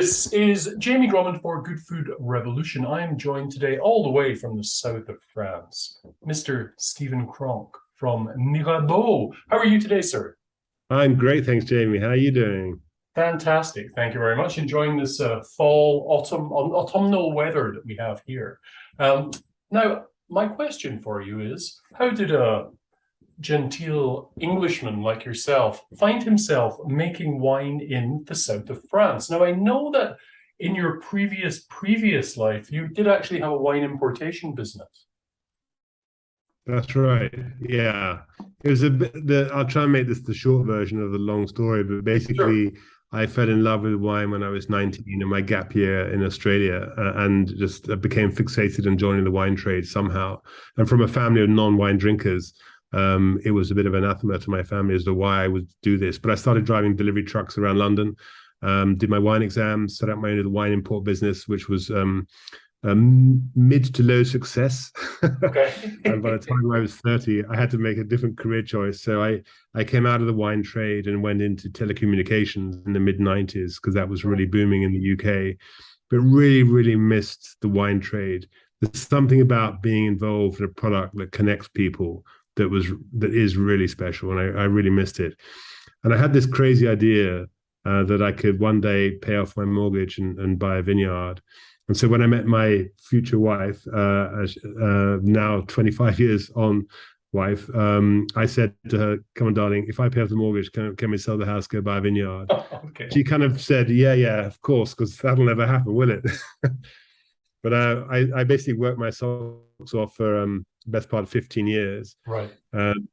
This is Jamie Drummond for Good Food Revolution. I am joined today all the way from the south of France, Mr. Stephen Cronk from Mirabeau. How are you today, sir? I'm great, thanks, Jamie. How are you doing? Fantastic. Thank you very much. Enjoying this fall, autumnal weather that we have here. Um, Now, my question for you is, how did a genteel Englishman like yourself find himself making wine in the south of France? Now, I know that in your previous life, you did actually have a wine importation business. That's right. Yeah. It was a bit I'll try and make this the short version of the long story, but Sure. basically I fell in love with wine when I was 19 in my gap year in Australia, and just became fixated on joining the wine trade somehow. And from a family of non-wine drinkers, it was a bit of anathema to my family as to why I would do this. But I started driving delivery trucks around London, did my wine exams, set up my own little wine import business, which was mid to low success. Okay. And by the time I was 30, I had to make a different career choice. So I came out of the wine trade and went into telecommunications in the mid 90s because that was really booming in the UK, but really, really missed the wine trade. There's something about being involved in a product that connects people that is really special. And I really missed it. And I had this crazy idea that I could one day pay off my mortgage and buy a vineyard. And so when I met my future wife, now 25 years on wife, I said to her, "Come on, darling, if I pay off the mortgage, can we sell the house, go buy a vineyard?" Okay. She kind of said, "Yeah, yeah, of course, because that'll never happen, will it?" But I basically worked my socks off for the best part of 15 years. Right.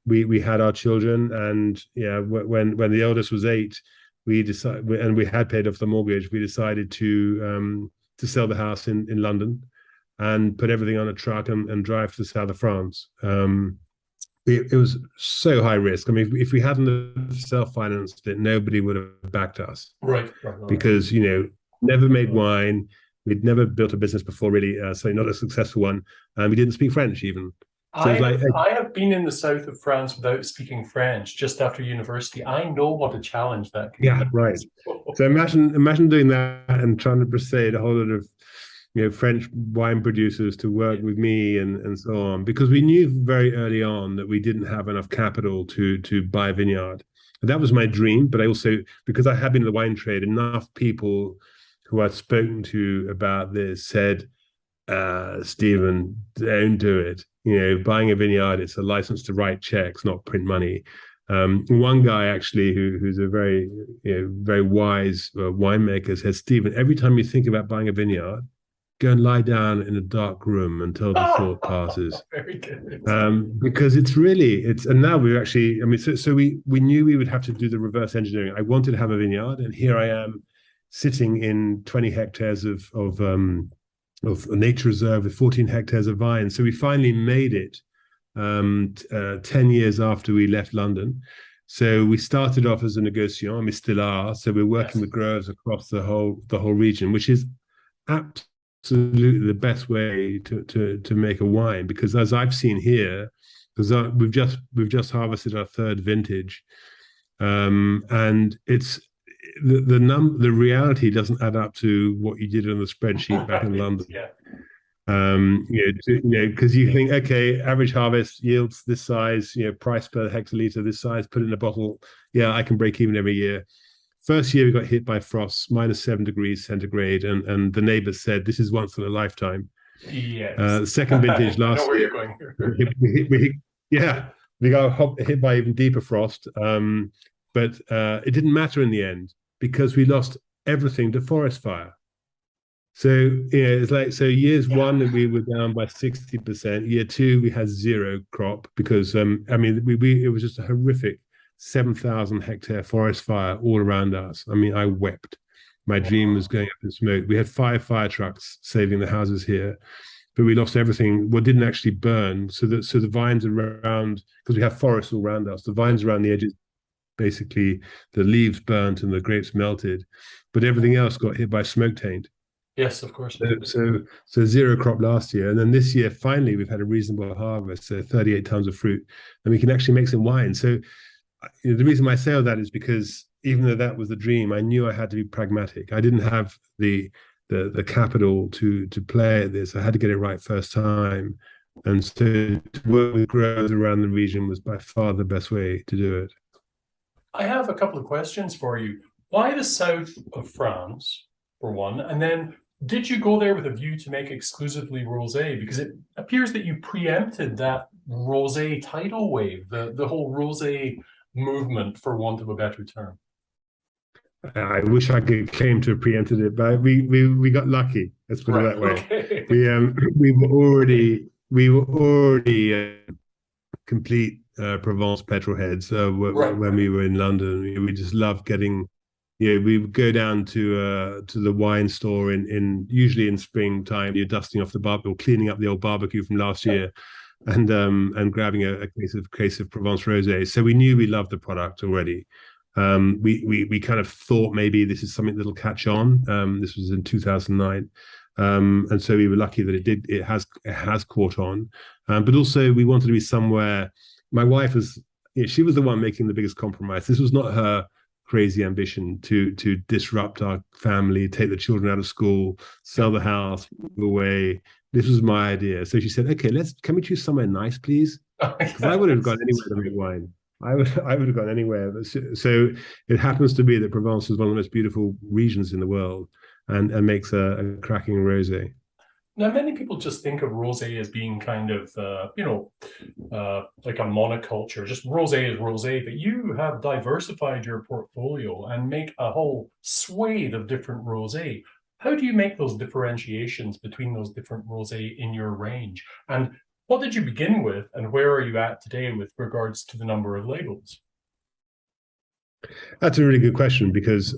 We had our children, and yeah, when the eldest was 8, we decided, and we had paid off the mortgage. We decided to sell the house in London and put everything on a truck and drive to the south of France. It was so high risk. I mean, if we hadn't self-financed it, nobody would have backed us Right. Right. because, never made wine. We'd never built a business before, really, so not a successful one. And we didn't speak French even. So I it's like, have I have been in the south of France without speaking French just after university. I know what a challenge that can yeah, be. right. So imagine doing that and trying to persuade a whole lot of French wine producers to work with me and so on, because we knew very early on that we didn't have enough capital to buy a vineyard. And that was my dream, but I also, because I had been in the wine trade, enough people who I'd spoken to about this said, Stephen, don't do it. Buying a vineyard, it's a license to write checks, not print money. One guy actually who's a very very wise winemaker says, Stephen, every time you think about buying a vineyard, go and lie down in a dark room until the thought passes. Very good. Because it's and now we're actually, I mean, so we knew we would have to do the reverse engineering. I wanted to have a vineyard, and here I am sitting in 20 hectares of a nature reserve with 14 hectares of vine. So we finally made it 10 years after we left London. So we started off as a negociant, and we still are. So we're working Yes. with growers across the whole region, which is absolutely the best way to make a wine. Because as I've seen here, because we've just harvested our third vintage, and it's the reality doesn't add up to what you did on the spreadsheet back in London. Yeah. Because you think, okay, average harvest yields this size, price per hectoliter this size, put it in a bottle. Yeah, I can break even every year. First year we got hit by frost, -7 degrees centigrade, and the neighbors said this is once in a lifetime. Yes. The second vintage I know last where year, you're going here. yeah, we got hit by even deeper frost. But it didn't matter in the end because we lost everything to forest fire. So it's like, so years Yeah. one we were down by 60%. Year two we had zero crop because I mean we it was just a horrific 7,000 hectare forest fire all around us. I mean, I wept. My dream was Wow. going up in smoke. We had 5 fire trucks saving the houses here, but we lost everything. What didn't actually burn, so the vines around, because we have forests all around us, the vines around the edges, basically the leaves burnt and the grapes melted, but everything else got hit by smoke taint. Yes, of course. So zero crop last year, and then this year finally we've had a reasonable harvest, so 38 tons of fruit, and we can actually make some wine. So the reason why I say all that is because even though that was the dream, I knew I had to be pragmatic. I didn't have the capital to play at this. I had to get it right first time. And so to work with growers around the region was by far the best way to do it. I have a couple of questions for you. Why the south of France, for one? And then did you go there with a view to make exclusively rosé? Because it appears that you preempted that rosé tidal wave, the whole rosé movement, for want of a better term. I wish I could claim to have preempted it, but we got lucky. Let's put it that way. Okay. We were already complete Provence petrol heads when we were in London. We just loved getting. We would go down to the wine store in usually in springtime. You're dusting off the barbecue, or cleaning up the old barbecue from last year, and grabbing a case of Provence rosé. So we knew we loved the product already. We kind of thought maybe this is something that'll catch on. This was in 2009, and so we were lucky that it has caught on. But also we wanted to be somewhere. My wife she was the one making the biggest compromise. This was not her crazy ambition to disrupt our family, take the children out of school, sell the house, move away. This was my idea. So she said, "Okay, can we choose somewhere nice, please?" Because I would have gone anywhere to make wine. I would have gone anywhere. So it happens to be that Provence is one of the most beautiful regions in the world, and makes a cracking rosé. Now, many people just think of rosé as being kind of, like a monoculture. Just rosé is rosé, but you have diversified your portfolio and make a whole swathe of different rosé. How do you make those differentiations between those different rosé in your range? And what did you begin with, and where are you at today with regards to the number of labels? That's a really good question, because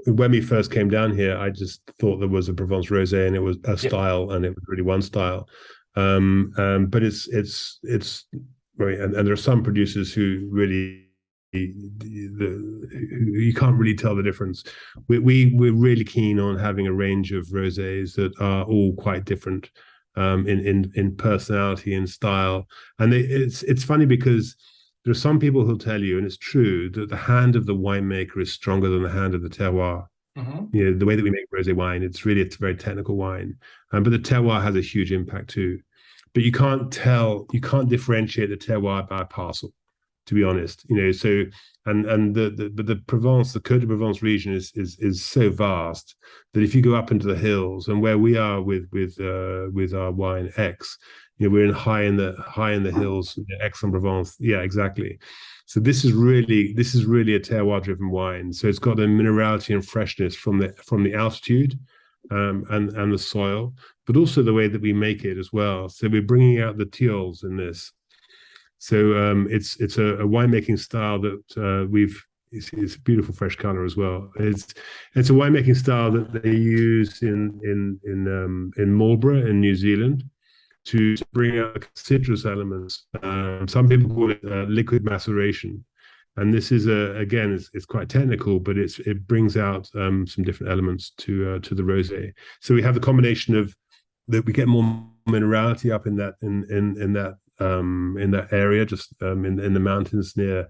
when we first came down here, I just thought there was a Provence rosé and it was a style, and it was really one style. But it's right, and there are some producers who really you can't really tell the difference. We're really keen on having a range of rosés that are all quite different in personality and style. And it's funny because there are some people who'll tell you, and it's true, that the hand of the winemaker is stronger than the hand of the terroir. Mm-hmm. The way that we make rosé wine, it's a very technical wine, but the terroir has a huge impact too. But you can't differentiate the terroir by a parcel, to be honest. So the Provence, the Côte de Provence region is so vast that if you go up into the hills, and where we are with our wine X, we're high in the hills, Aix-en-Provence. Yeah, exactly. So this is really a terroir-driven wine. So it's got a minerality and freshness from the altitude, and the soil, but also the way that we make it as well. So we're bringing out the tillers in this. So it's a winemaking style that it's a beautiful fresh color as well. It's a winemaking style that they use in Marlborough in New Zealand to bring out citrus elements. Some people call it liquid maceration, and this is again it's quite technical, but it brings out some different elements to the rosé. So we have the combination of that we get more minerality up in that area, just in the mountains near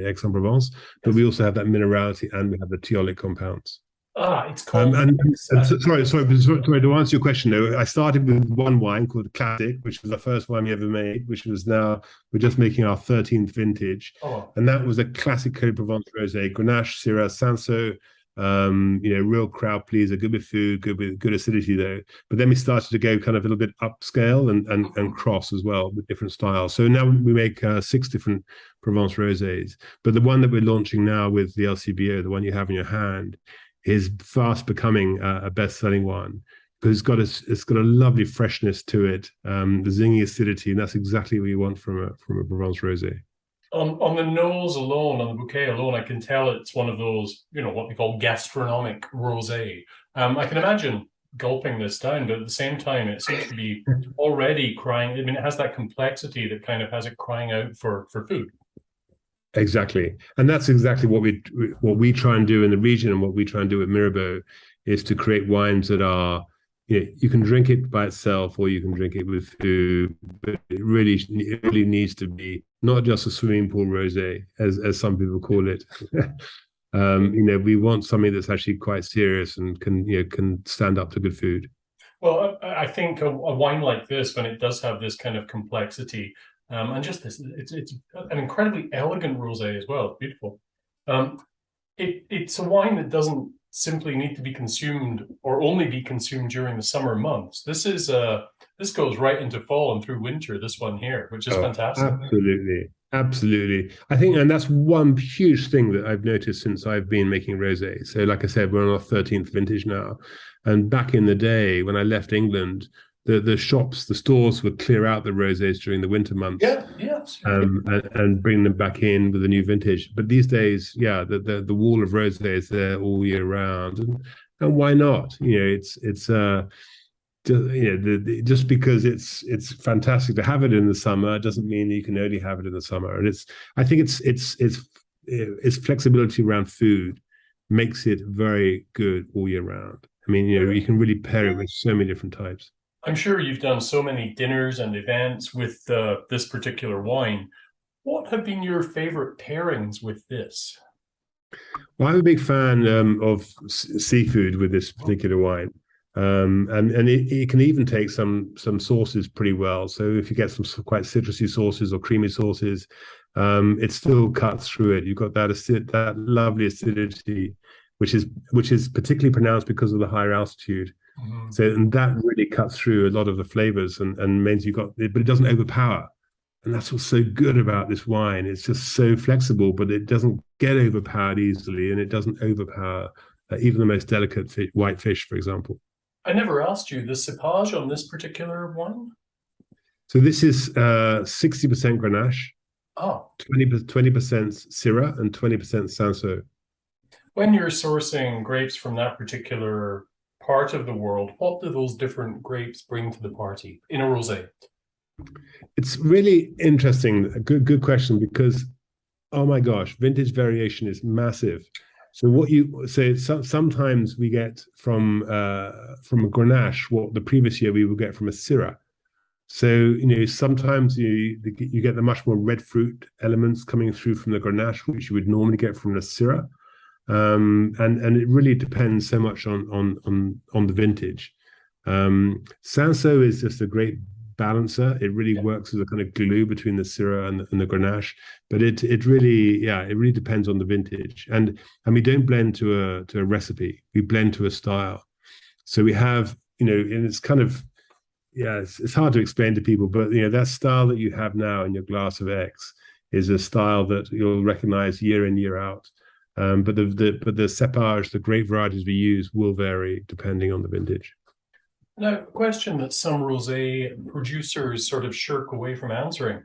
Aix-en-Provence, but we also have that minerality, and we have the thiolic compounds. It's called. Sorry, to answer your question, though, I started with one wine called Classic, which was the first wine we ever made, which was now we're just making our 13th vintage. And that was a classic Côte de Provence rosé, Grenache, Syrah, Cinsault, real crowd pleaser, good with food, good acidity though. But then we started to go kind of a little bit upscale and cross as well with different styles. So now we make 6 different Provence rosés. But the one that we're launching now with the LCBO, the one you have in your hand, is fast becoming a best-selling one, because it's got a lovely freshness to it, the zingy acidity, and that's exactly what you want from a Provence rosé. On the nose alone, on the bouquet alone, I can tell it's one of those, what we call gastronomic rosé. I can imagine gulping this down, but at the same time, it seems to be already crying. I mean, it has that complexity that kind of has it crying out for food. Exactly, and that's exactly what we try and do in the region, and what we try and do at Mirabeau is to create wines that are you can drink it by itself or you can drink it with food, but it really needs to be not just a swimming pool rosé, as some people call it. We want something that's actually quite serious and can stand up to good food. Well, I think a wine like this, when it does have this kind of complexity, and just this, it's an incredibly elegant rosé as well. It's beautiful. It's a wine that doesn't simply need to be consumed or only be consumed during the summer months. This goes right into fall and through winter, this one here, which is fantastic. Absolutely. Absolutely. I think, and that's one huge thing that I've noticed since I've been making rosé. So, like I said, we're on our 13th vintage now. And back in the day when I left England, the shops, the stores would clear out the rosés during the winter months. Yeah, yes. And bring them back in with a new vintage. But these days, yeah, the wall of rosé is there all year round. And why not? Just because it's fantastic to have it in the summer doesn't mean you can only have it in the summer. And I think its flexibility around food makes it very good all year round. I mean, you can really pair it with so many different types. I'm sure you've done so many dinners and events with this particular wine. What have been your favorite pairings with this? Well, I'm a big fan of seafood with this particular wine. And it can even take some sauces pretty well. So if you get some quite citrusy sauces or creamy sauces, it still cuts through it. You've got that lovely acidity, which is particularly pronounced because of the higher altitude. Mm-hmm. So and that really cuts through a lot of the flavors and means but it doesn't overpower. And that's what's so good about this wine. It's just so flexible, but it doesn't get overpowered easily, and it doesn't overpower even the most delicate white fish, for example. I never asked you the cepage on this particular wine. So this is 60% Grenache, Oh, 20% Syrah, and 20% Cinsault. when you're sourcing grapes from that particular part of the world, what do those different grapes bring to the party in a rosé? It's really interesting. A good question, because oh my gosh, vintage variation is massive. So sometimes we get from a Grenache what the previous year we would get from a Syrah. So sometimes you get the much more red fruit elements coming through from the Grenache, which you would normally get from the Syrah. And it really depends so much on the vintage. Cinsault is just a great balancer. It really works as a kind of glue between the Syrah and the Grenache. But it really depends on the vintage. And we don't blend to a recipe. We blend to a style. So we have, and it's kind of, it's hard to explain to people, but that style that you have now in your glass of X is a style that you'll recognize year in, year out. But the cepage, the grape varieties we use will vary depending on the vintage. Now, a question that some rosé producers sort of shirk away from answering.